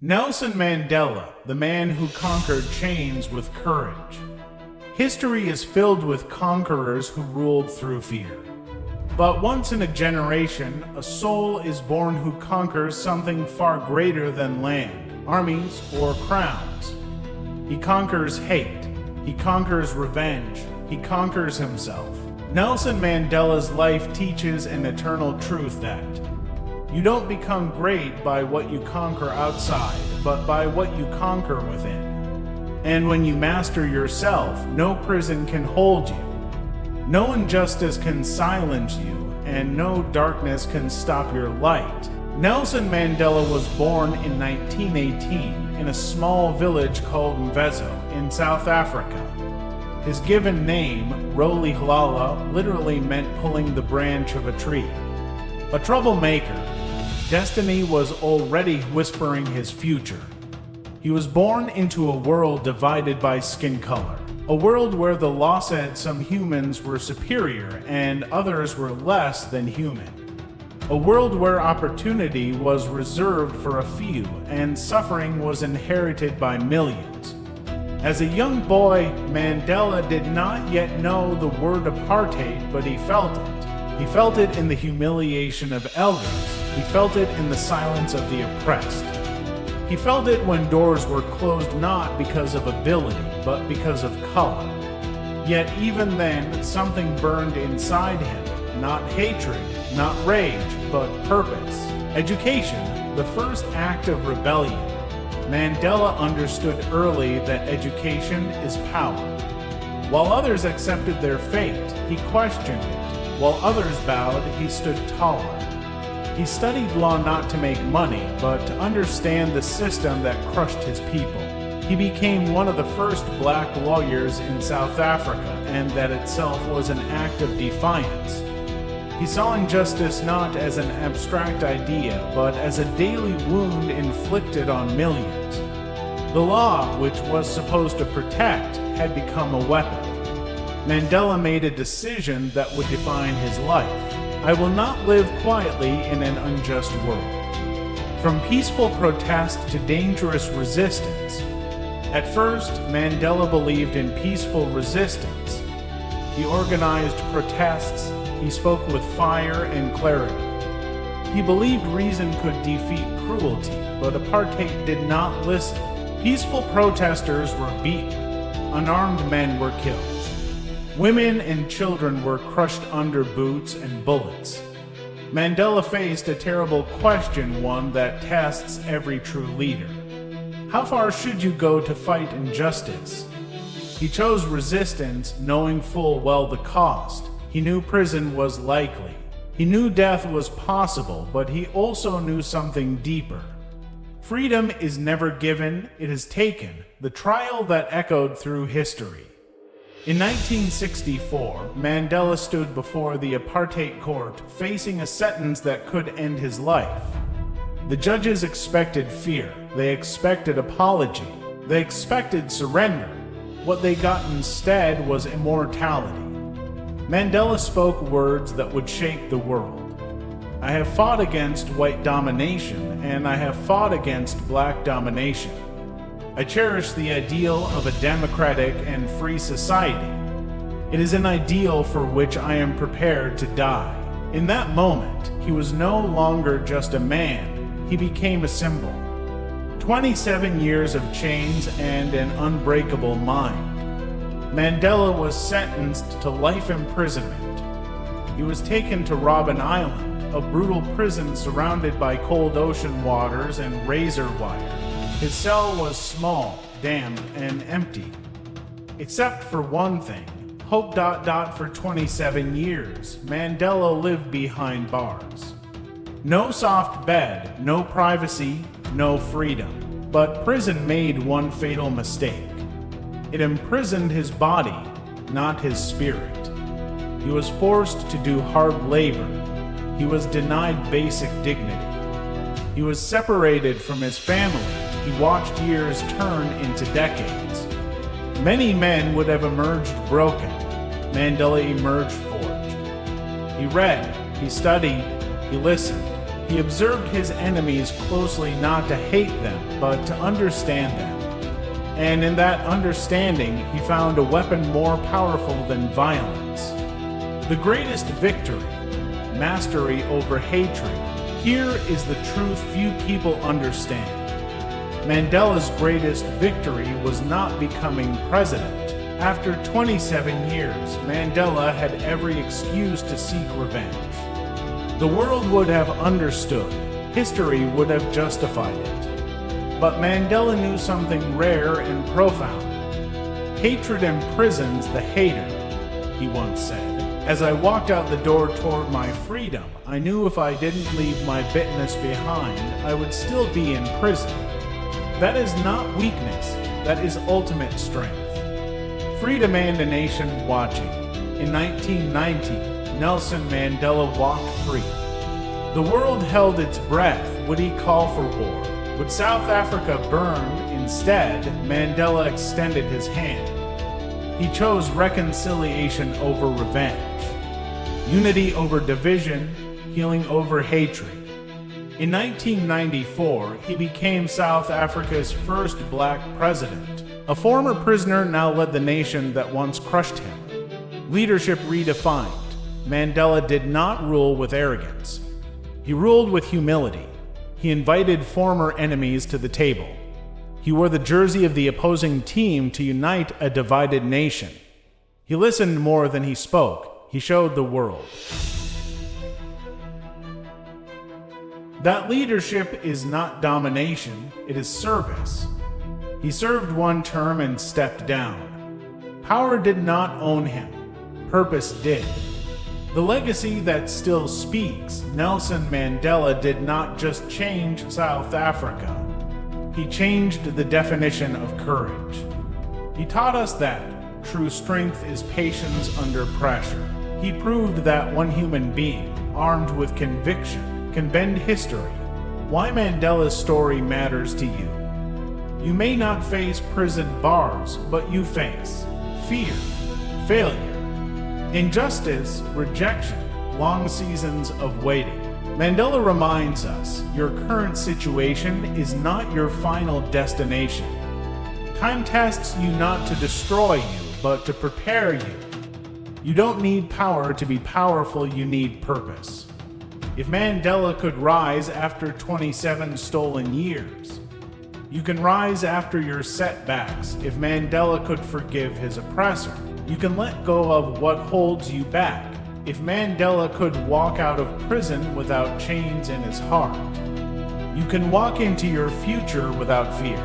Nelson Mandela, the man who conquered chains with courage. History is filled with conquerors who ruled through fear. But once in a generation, a soul is born who conquers something far greater than land, armies, or crowns. He conquers hate. He conquers revenge. He conquers himself. Nelson Mandela's life teaches an eternal truth that you don't become great by what you conquer outside, but by what you conquer within. And when you master yourself, no prison can hold you. No injustice can silence you, and no darkness can stop your light. Nelson Mandela was born in 1918 in a small village called Mvezo in South Africa. His given name, Rolihlala, literally meant pulling the branch of a tree. A troublemaker, destiny was already whispering his future. He was born into a world divided by skin color, a world where the law said some humans were superior and others were less than human, a world where opportunity was reserved for a few and suffering was inherited by millions. As a young boy, Mandela did not yet know the word apartheid, but he felt it. He felt it in the humiliation of elders. He felt it in the silence of the oppressed. He felt it when doors were closed not because of ability, but because of color. Yet even then, something burned inside him, not hatred, not rage, but purpose. Education, the first act of rebellion. Mandela understood early that education is power. While others accepted their fate, he questioned it. While others bowed, he stood taller. He studied law not to make money, but to understand the system that crushed his people. He became one of the first black lawyers in South Africa, and that itself was an act of defiance. He saw injustice not as an abstract idea, but as a daily wound inflicted on millions. The law, which was supposed to protect, had become a weapon. Mandela made a decision that would define his life. I will not live quietly in an unjust world. From peaceful protest to dangerous resistance. At first, Mandela believed in peaceful resistance. He organized protests. He spoke with fire and clarity. He believed reason could defeat cruelty, but apartheid did not listen. Peaceful protesters were beaten. Unarmed men were killed. Women and children were crushed under boots and bullets. Mandela faced a terrible question, one that tests every true leader. How far should you go to fight injustice? He chose resistance, knowing full well the cost. He knew prison was likely. He knew death was possible, but he also knew something deeper. Freedom is never given, it is taken, the trial that echoed through history. In 1964, Mandela stood before the apartheid court, facing a sentence that could end his life. The judges expected fear, they expected apology, they expected surrender. What they got instead was immortality. Mandela spoke words that would shake the world. I have fought against white domination, and I have fought against black domination. I cherish the ideal of a democratic and free society. It is an ideal for which I am prepared to die. In that moment, he was no longer just a man, he became a symbol. 27 years of chains and an unbreakable mind. Mandela was sentenced to life imprisonment. He was taken to Robben Island, a brutal prison surrounded by cold ocean waters and razor wire. His cell was small, damp, and empty. Except for one thing, hope. For 27 years, Mandela lived behind bars. No soft bed, no privacy, no freedom. But prison made one fatal mistake. It imprisoned his body, not his spirit. He was forced to do hard labor. He was denied basic dignity. He was separated from his family. He watched years turn into decades. Many men would have emerged broken. Mandela emerged forged. He read, he studied, he listened, He observed his enemies closely not to hate them, but to understand them. And in that understanding, he found a weapon more powerful than violence. The greatest victory, mastery over hatred. Here is the truth few people understand. Mandela's greatest victory was not becoming president. After 27 years, Mandela had every excuse to seek revenge. The world would have understood. History would have justified it. But Mandela knew something rare and profound. Hatred imprisons the hater, he once said. As I walked out the door toward my freedom, I knew if I didn't leave my bitterness behind, I would still be in prison. That is not weakness, that is ultimate strength. Free demand a nation watching. In 1990, Nelson Mandela walked free. The world held its breath. Would he call for war? Would South Africa burn? Instead, Mandela extended his hand. He chose reconciliation over revenge, unity over division, healing over hatred. In 1994, he became South Africa's first black president. A former prisoner now led the nation that once crushed him. Leadership redefined. Mandela did not rule with arrogance. He ruled with humility. He invited former enemies to the table. He wore the jersey of the opposing team to unite a divided nation. He listened more than he spoke. He showed the world. That leadership is not domination, it is service. He served one term and stepped down. Power did not own him. Purpose did. The legacy that still speaks, Nelson Mandela did not just change South Africa. He changed the definition of courage. He taught us that true strength is patience under pressure. He proved that one human being, armed with conviction, can bend history. Why Mandela's story matters to you. You may not face prison bars, but you face fear, failure, injustice, rejection, long seasons of waiting. Mandela reminds us, your current situation is not your final destination. Time tests you not to destroy you, but to prepare you. You don't need power to be powerful, you need purpose. If Mandela could rise after 27 stolen years, you can rise after your setbacks. If Mandela could forgive his oppressor, you can let go of what holds you back. If Mandela could walk out of prison without chains in his heart, you can walk into your future without fear.